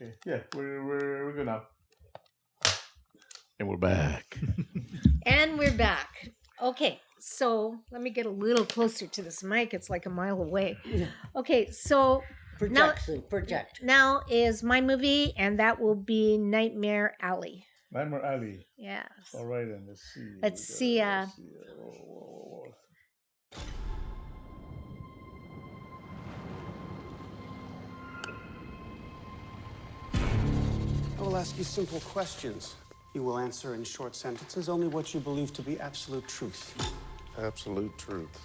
Okay. Yeah, we're good now. And we're back. And we're back. Okay, so let me get a little closer to this mic. It's like a mile away. Okay, so Project. now is my movie, and that will be Nightmare Alley. Nightmare Alley. Yes. All right, then let's see. Let's see. Whoa. I will ask you simple questions. You will answer in short sentences only what you believe to be absolute truth. Absolute truth.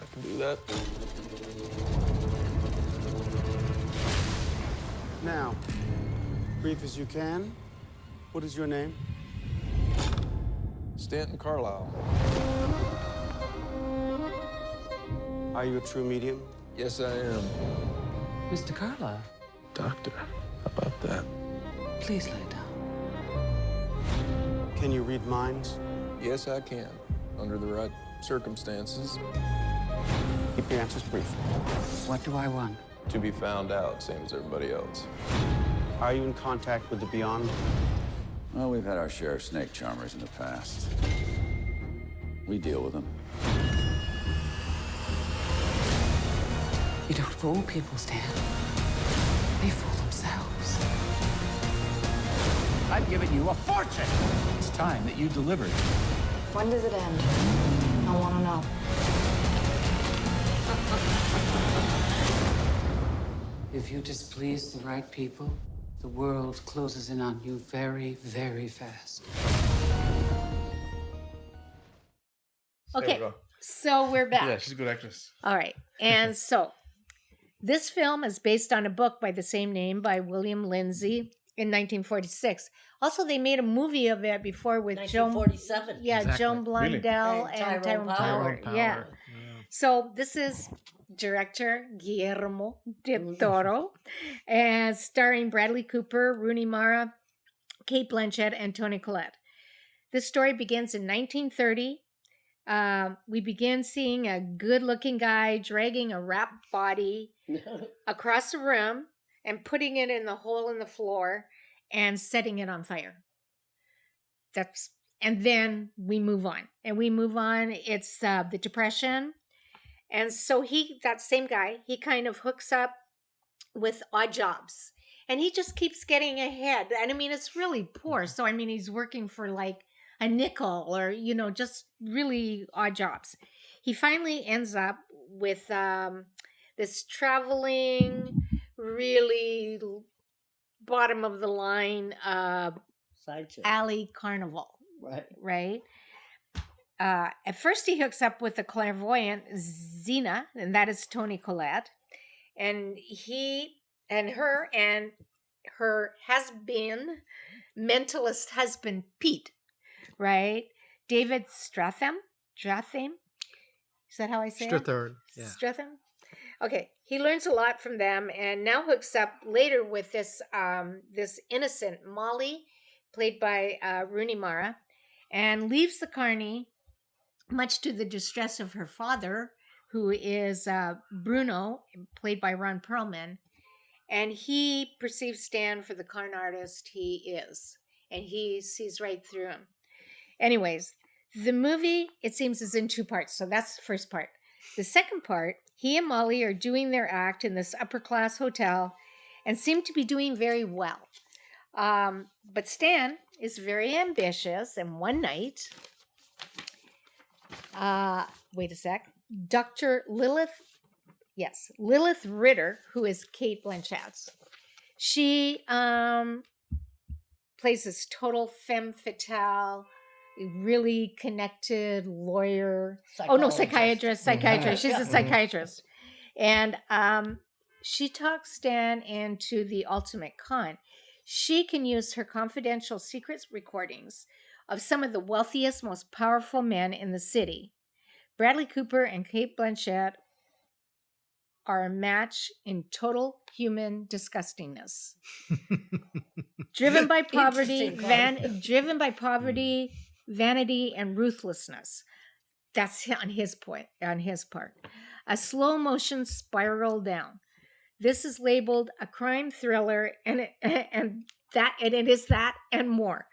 I can do that. Now, brief as you can, what is your name? Stanton Carlisle. Are you a true medium? Yes, I am. Mr. Carlisle, Doctor, how about that? please lay down. Can you read minds? Yes, I can. Under the right circumstances. Keep your answers brief. What do I want? To be found out, same as everybody else. Are you in contact with the beyond? Well, we've had our share of snake charmers in the past. We deal with them. You don't fool people, Stan. They fool themselves. I've given you a fortune. It's time that you delivered. When does it end? I want to know. If you displease the right people, the world closes in on you very, very fast. There Okay, we go. so we're back. Yeah, she's a good actress. All right, and so this film is based on a book by the same name by William Lindsay in 1946. Also, they made a movie of it before with 1947. Yeah, Exactly. Joan Blundell Really? and And Tyrone Tyrone Power. Power. Yeah. So this is director Guillermo del Toro, and starring Bradley Cooper, Rooney Mara, Cate Blanchett, and Toni Collette. This story begins in 1930. We begin seeing a good-looking guy dragging a wrapped body across the room and putting it in the hole in the floor and setting it on fire. And then we move on. It's the Depression. And so that same guy, he kind of hooks up with odd jobs. And he just keeps getting ahead. And I mean, it's really poor. So, I mean, he's working for like a nickel or, just really odd jobs. He finally ends up with this traveling, really bottom of the line Sideshow. alley carnival. Right. Right? At first, he hooks up with the clairvoyant Zena, and that is Toni Collette, and her husband, mentalist husband Pete, right? David Stratham. Is that how I say it? Strathern. Yeah. Stratham. Okay, he learns a lot from them, and now hooks up later with this innocent Molly, played by Rooney Mara, and leaves the carny, much to the distress of her father, who is Bruno, played by Ron Perlman. And he perceives Stan for the con artist he is. And he sees right through him. Anyways, the movie, it seems, is in two parts. So that's the first part. The second part, he and Molly are doing their act in this upper-class hotel and seem to be doing very well. But Stan is very ambitious, and one night... wait a sec. Dr. Lilith Ritter, who is Cate Blanchett. She plays this total femme fatale, really connected lawyer. Psychiatrist. She's a psychiatrist. And she talks Stan into the ultimate con. She can use her confidential secret recordings of some of the wealthiest, most powerful men in the city. Bradley Cooper and Cate Blanchett are a match in total human disgustingness. Driven by poverty, vanity, and ruthlessness. That's on his part. A slow motion spiral down. This is labeled a crime thriller, and it is that and more.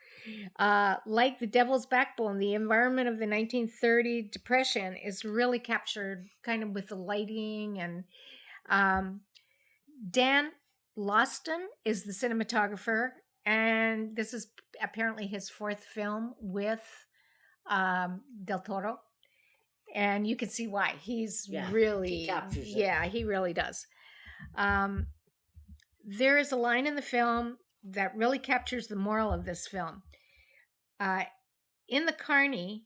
Like The Devil's Backbone, the environment of the 1930 Depression is really captured kind of with the lighting. And Dan Lawston is the cinematographer, and this is apparently his fourth film with Del Toro. And you can see why. He's really, he captures it. yeah, he really does. There is a line in the film that really captures the moral of this film. In the carny,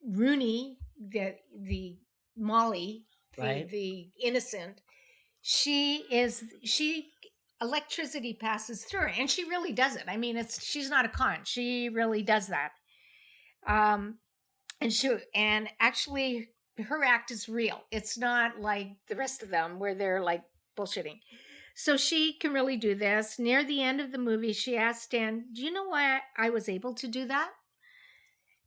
Rooney, the Molly, Right. the innocent, electricity passes through her, and she really does it. I mean, she's not a con. She really does that. And actually her act is real. It's not like the rest of them where they're like bullshitting. So she can really do this. Near the end of the movie, she asked Dan, "Do you know why I was able to do that?"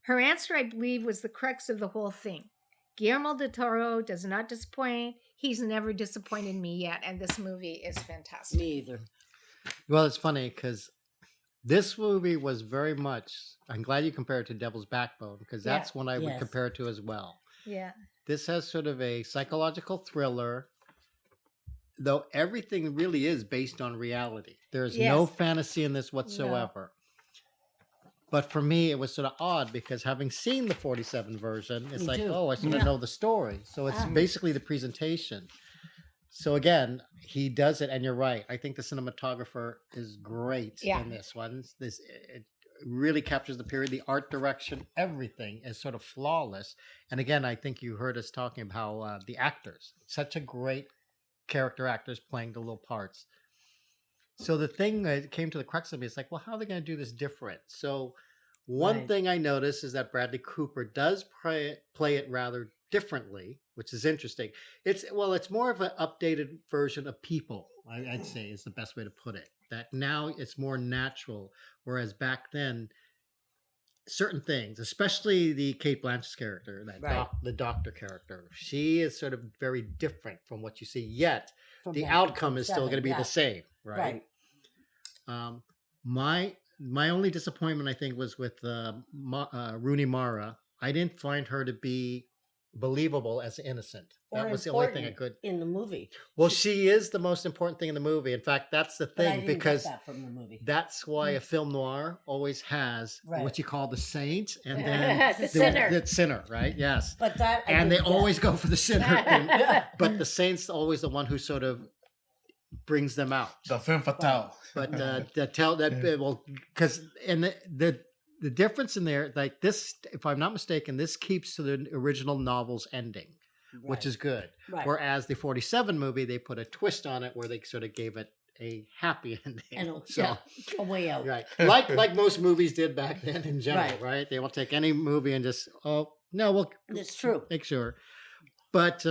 Her answer, I believe, was the crux of the whole thing. Guillermo del Toro does not disappoint. He's never disappointed me yet, and this movie is fantastic. Me either. Well, it's funny because this movie was very much, I'm glad you compared it to Devil's Backbone, because that's one I would compare it to as well. Yeah. This has sort of a psychological thriller, though everything really is based on reality. There's no fantasy in this whatsoever. But for me, it was sort of odd because having seen the 47 version, it's like, oh, I sort of know the story. So it's basically the presentation. So again, he does it, and you're right. I think the cinematographer is great in this one. It really captures the period, the art direction, everything is sort of flawless. And again, I think you heard us talking about how the actors, such a great character actors playing the little parts. So the thing that came to the crux of me is like, well, how are they going to do this different? So one thing I noticed is that Bradley Cooper does play it rather differently, which is interesting. It's more of an updated version of People, I'd say is the best way to put it. That now it's more natural, whereas back then, certain things, especially the Cate Blanchett's character, the doctor character, she is sort of very different from what you see. Yet the outcome is still going to be the same, right? My only disappointment, I think, was with Rooney Mara. I didn't find her to be believable as innocent. That was the only thing I could in the movie. Well, she is the most important thing in the movie. In fact, that's the thing, because get that from the movie. That's why a film noir always has what you call the saint and then the sinner, right? Yes. But that they always go for the sinner, but the saint's always the one who sort of brings them out. The femme fatale. But because the difference in there, like this, if I'm not mistaken, this keeps to the original novel's ending, which is good. Right. Whereas the 47 movie, they put a twist on it where they sort of gave it a happy ending. And a way out. Right. Like most movies did back then in general, right? They will take any movie and just, it's true. Make sure. But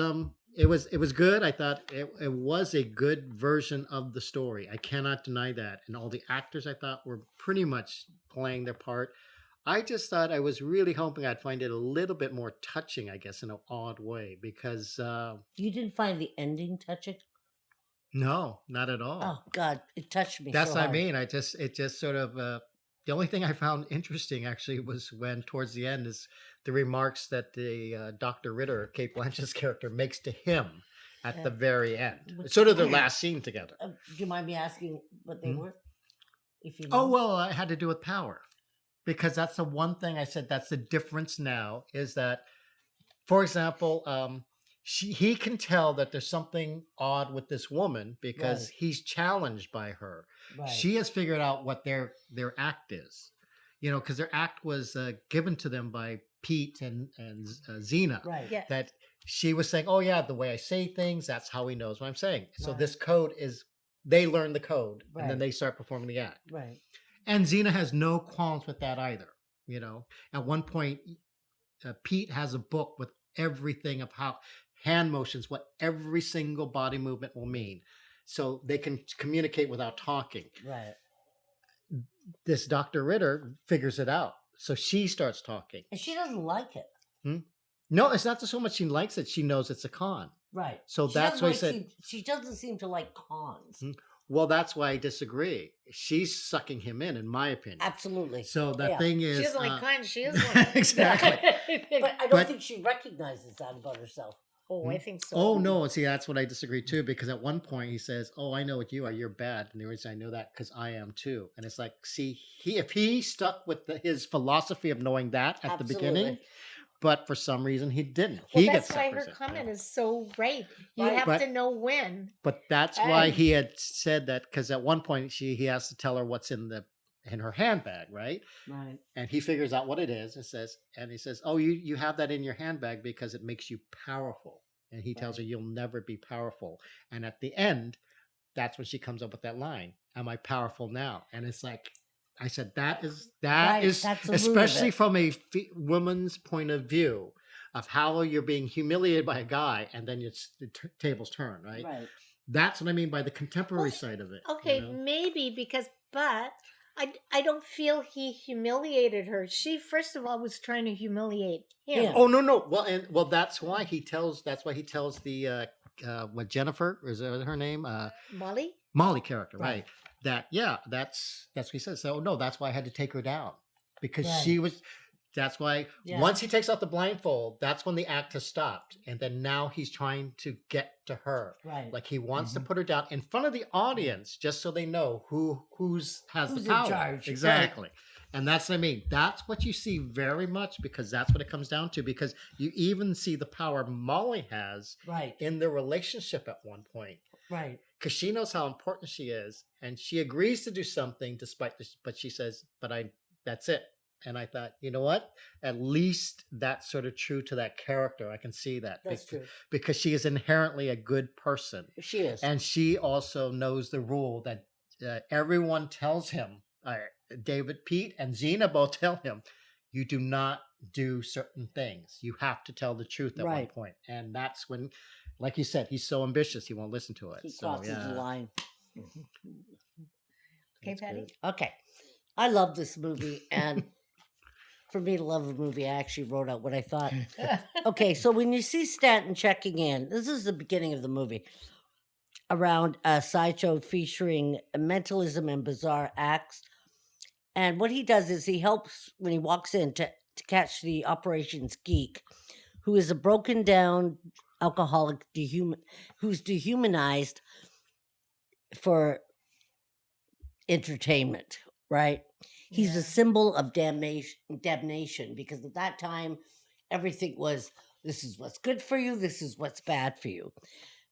it was good. I thought it was a good version of the story. I cannot deny that. And all the actors, I thought, were pretty much playing their part. I just thought I was really hoping I'd find it a little bit more touching, I guess, in an odd way, because you didn't find the ending touching? No, not at all. Oh God, it touched me. That's so what hard. I mean. It just sort of the only thing I found interesting actually was when towards the end is the remarks that the Dr. Ritter, Cate Blanchett's character, makes to him at the very end. It's sort of their last scene together. Do you mind me asking what they were? If you know. Oh, well, it had to do with power. Because that's the one thing I said, that's the difference now, is that, for example, he can tell that there's something odd with this woman because he's challenged by her. Right. She has figured out what their act is, because their act was given to them by Pete and Xena. Right. Yeah. That she was saying, oh yeah, the way I say things, that's how he knows what I'm saying. So this code is, they learn the code and then they start performing the act. Right. And Xena has no qualms with that either. At one point, Pete has a book with everything of how hand motions, what every single body movement will mean. So they can communicate without talking. Right. This Dr. Ritter figures it out. So she starts talking. And she doesn't like it. No, it's not so much she likes it. She knows it's a con. Right. So She that's doesn't why I like said. she doesn't seem to like cons. Well, that's why I disagree. She's sucking him in my opinion. Absolutely. So the Yeah. thing is, She doesn't like cons. She is one. exactly. But I don't But- think she recognizes that about herself. Oh, I think so. Oh no! See, that's what I disagree too. Because at one point he says, "Oh, I know what you are. You're bad." And the reason I know that because I am too. And it's like, see, if he stuck with his philosophy of knowing that at the beginning, but for some reason he didn't. Well, He that's gets why her separated. comment is so right. You Right. have But- to know when. But that's why he had said that because at one point he has to tell her what's in her handbag, right? Right. And he figures out what it is and he says, "Oh, you have that in your handbag because it makes you powerful." And he tells her, "You'll never be powerful." And at the end, that's when she comes up with that line, "Am I powerful now?" And it's like, I said, that is That's the root of especially it. from a woman's point of view of how you're being humiliated by a guy, and then the tables turn, right? Right. That's what I mean by the contemporary side of it. Okay, you know? maybe but I don't feel he humiliated her. She first of all was trying to humiliate him. Yeah. Oh no! Well, that's why he tells the what Jennifer, is that her name? Molly character, right? That's what he says. So no, that's why I had to take her down because she was. That's why once he takes out the blindfold, that's when the act has stopped, and then now he's trying to get to her. Right. Like he wants to put her down in front of the audience, just so they know who's the power. in charge. Exactly. Right. And that's what I mean. That's what you see very much because that's what it comes down to. Because you even see the power Molly has in their relationship at one point. Right. Because she knows how important she is, and she agrees to do something despite this. But she says, that's it. And I thought, you know what? At least that's sort of true to that character. I can see that. That's true. Because she is inherently a good person. She is. And she also knows the rule that everyone tells him, David, Pete, and Xena both tell him, you do not do certain things. You have to tell the truth at one point. And that's when, like you said, he's so ambitious, he won't listen to it. He crosses the line. Okay, Patty? Okay. I love this movie, and for me to love a movie, I actually wrote out what I thought. Okay, so when you see Stanton checking in, this is the beginning of the movie, around a sideshow featuring mentalism and bizarre acts. And what he does is he helps, when he walks in, to catch the operations geek, who is a broken down alcoholic who's dehumanized for entertainment, right? He's a symbol of damnation because at that time, everything was, this is what's good for you, this is what's bad for you.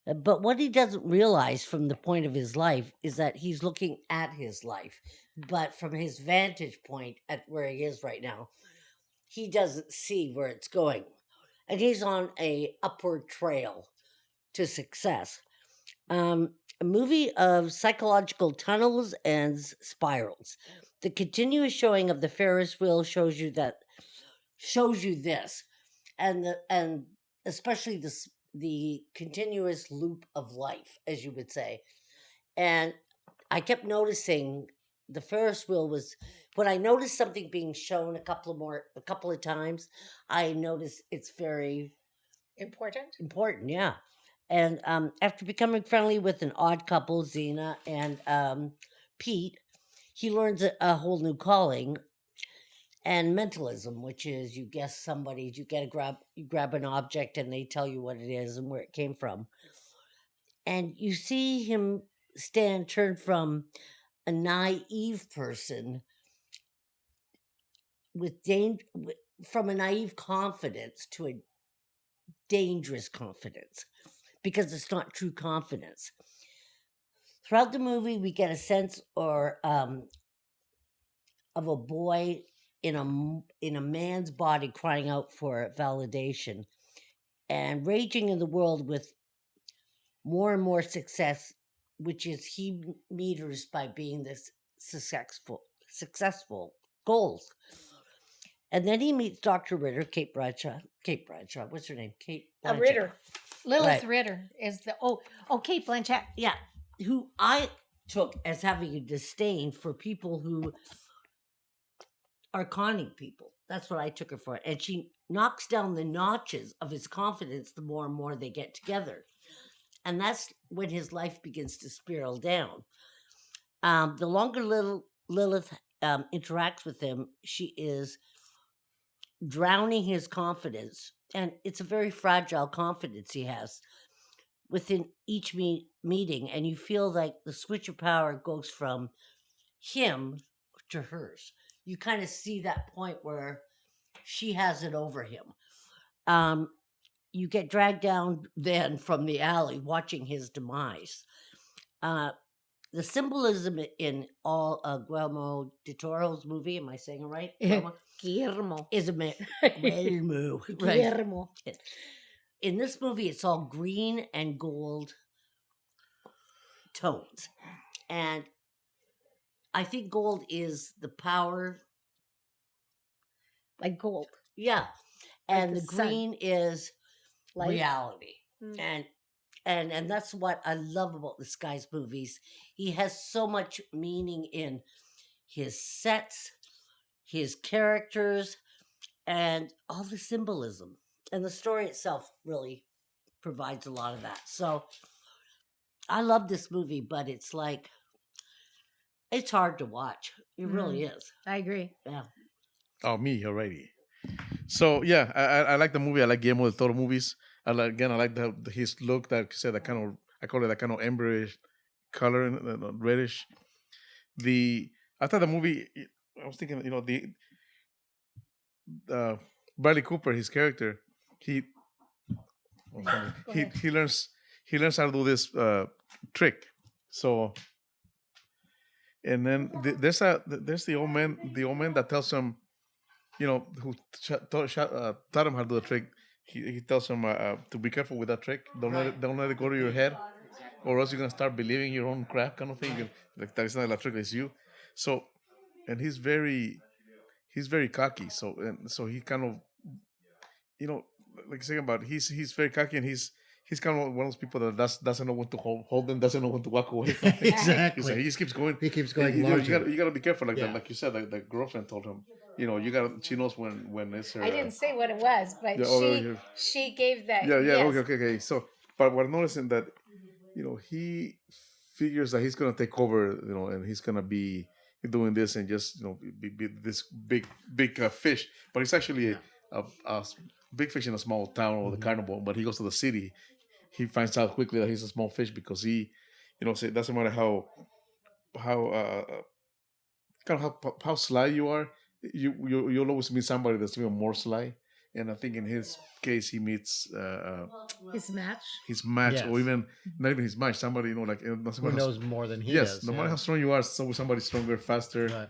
But what he doesn't realize from the point of his life is that he's looking at his life. But from his vantage point at where he is right now, he doesn't see where it's going. And he's on a upward trail to success. A movie of psychological tunnels and spirals. The continuous showing of the Ferris wheel shows you this, and especially the continuous loop of life, as you would say. And I kept noticing the Ferris wheel was, when I noticed something being shown a couple of times, I noticed it's very important, yeah. And after becoming friendly with an odd couple, Xena and Pete, he learns a whole new calling, and mentalism, which is you guess somebody, you grab an object and they tell you what it is and where it came from. And you see him turn from a naive person from a naive confidence to a dangerous confidence, because it's not true confidence. Throughout the movie, we get a sense of a boy in a man's body crying out for validation and raging in the world with more and more success, which is he meters by being this successful goals. And then he meets Dr. Ritter, Cate Blanchett. What's her name? Cate Blanchett. Ritter. Lilith Ritter is Cate Blanchett. Yeah, who I took as having a disdain for people who are conning people. That's what I took her for. And she knocks down the notches of his confidence the more and more they get together. And that's when his life begins to spiral down. The longer Lilith interacts with him, she is drowning his confidence. And it's a very fragile confidence he has within each meeting. And you feel like the switch of power goes from him to hers. You kind of see that point where she has it over him. You get dragged down then from the alley watching his demise. The symbolism in all Guillermo del Toro's movie, am I saying it right? Guillermo. Is a Guillermo. Guillermo. Right. In this movie, it's all green and gold tones. And I think gold is the power. Like gold. Yeah. Like And the green is light. reality. And that's what I love about this guy's movies. He has so much meaning in his sets, his characters, and all the symbolism. And the story itself really provides a lot of that. So I love this movie, but it's like, it's hard to watch. It really is. I agree. Yeah. Oh, me already. So yeah, I like the movie. I like Guillermo del Toro movies. I like his look. That said, that kind of, I call it that kind of emberish color and reddish. I thought the movie. I was thinking, the Bradley Cooper, his character, he learns how to do this trick. So, and then there's the old man that tells him, who taught him how to do the trick. He tells him to be careful with that trick. Don't let it go to your head, or else you're gonna start believing your own crap, kind of thing. Like that is not a trick, it's you. So, and he's very cocky. So he kind of, like saying about he's very cocky, and he's kind of one of those people that doesn't know when to hold them, doesn't know when to walk away. Exactly. He just keeps going. He keeps going. You gotta be careful, like you said. Like the girlfriend told him, she knows when it's her. I didn't say what it was, but she gave that. Yeah. Yes. Okay. So, but what I'm noticing that, he figures that he's gonna take over, and he's gonna be doing this and just, be this big fish. But it's actually a big fish in a small town or the carnival. But he goes to the city. He finds out quickly that he's a small fish because he, it doesn't matter how sly you are. You'll always meet somebody that's even more sly, and I think in his case he meets his match, yes. Or even not even his match. Somebody who knows more than he does. No matter how strong you are, somebody stronger, faster,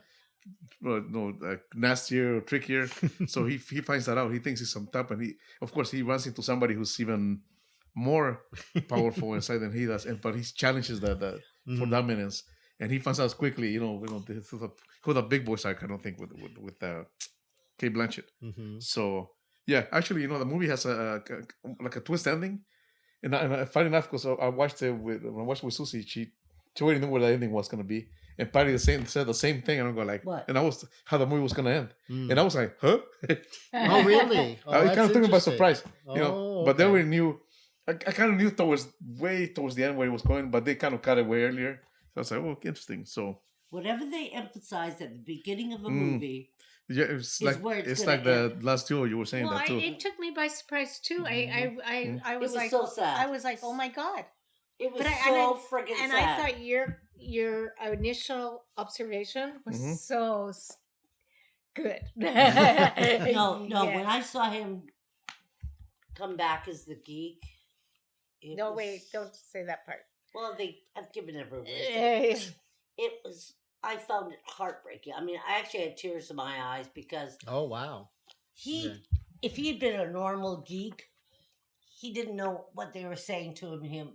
nastier or trickier. So he finds that out. He thinks he's on top, and he runs into somebody who's even more powerful inside than he does, but he challenges that for dominance. And he finds out quickly, this is who the big boys are, kind of thing with Cate Blanchett. So yeah, actually, the movie has a twist ending, and funny enough, because I watched it with Susie, she already knew where the ending was going to be, and Patty said the same thing, and I'm going like, what? And that was how the movie was going to end, and I was like, huh? Oh really? It kind of took me by surprise, okay. But they already knew. I kind of knew towards the end where it was going, but they kind of cut it way earlier. So I was like, oh, interesting. So whatever they emphasize at the beginning of a movie, it's like the last duo you were saying that too. It took me by surprise too. I was like, so sad. I was like, oh my god, it was so friggin' sad. And I thought your initial observation was so good. No. When I saw him come back as the geek. Wait, don't say that part. Well, I've given it away. It was. I found it heartbreaking. I mean, I actually had tears in my eyes because. Oh wow. If he had been a normal geek, he didn't know what they were saying to him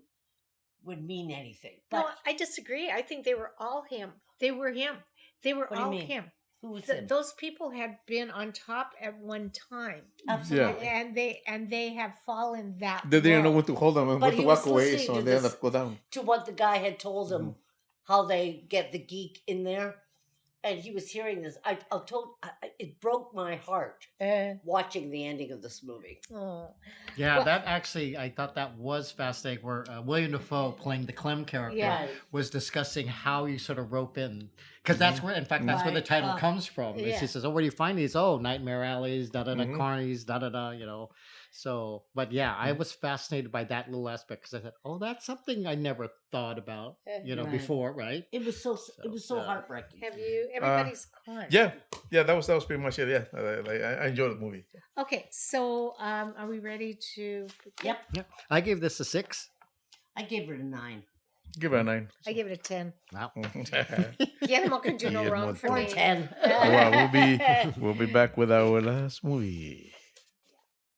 would mean anything. But no, I disagree. I think they were all him. They were him. They were all him. Who was him? Those people had been on top at one time. Absolutely. Yeah. And they have fallen that They didn't know when to hold them and when to walk away, so they end up go down. To what the guy had told him, how they get the geek in there. and he was hearing this, it broke my heart watching the ending of this movie. Yeah, Well- that actually, I thought that was fascinating. Where William Dafoe, playing the Clem character, Yeah. was discussing how you sort of rope in, because that's where, in fact, that's where the Right. title comes from. Yeah. She says, "Oh, where do you find these? Oh, Nightmare Alleys, da da da, Mhm. carnies, da da da." You know, so, but yeah, I was fascinated by that little aspect because I thought, "Oh, that's something I never thought about." You know, Right. before, right? It was so yeah. heartbreaking. Have you? Everybody's gone. Yeah, that was pretty much it. Yeah, I enjoyed the movie. Okay, so are we ready to? Yep. Yeah, I gave this a 6. I gave it a 9. Give it a 9. I give it a 10. Wow. Guillermo can do no Guillermo wrong del for Or me. 10. Well, we'll be back with our last movie.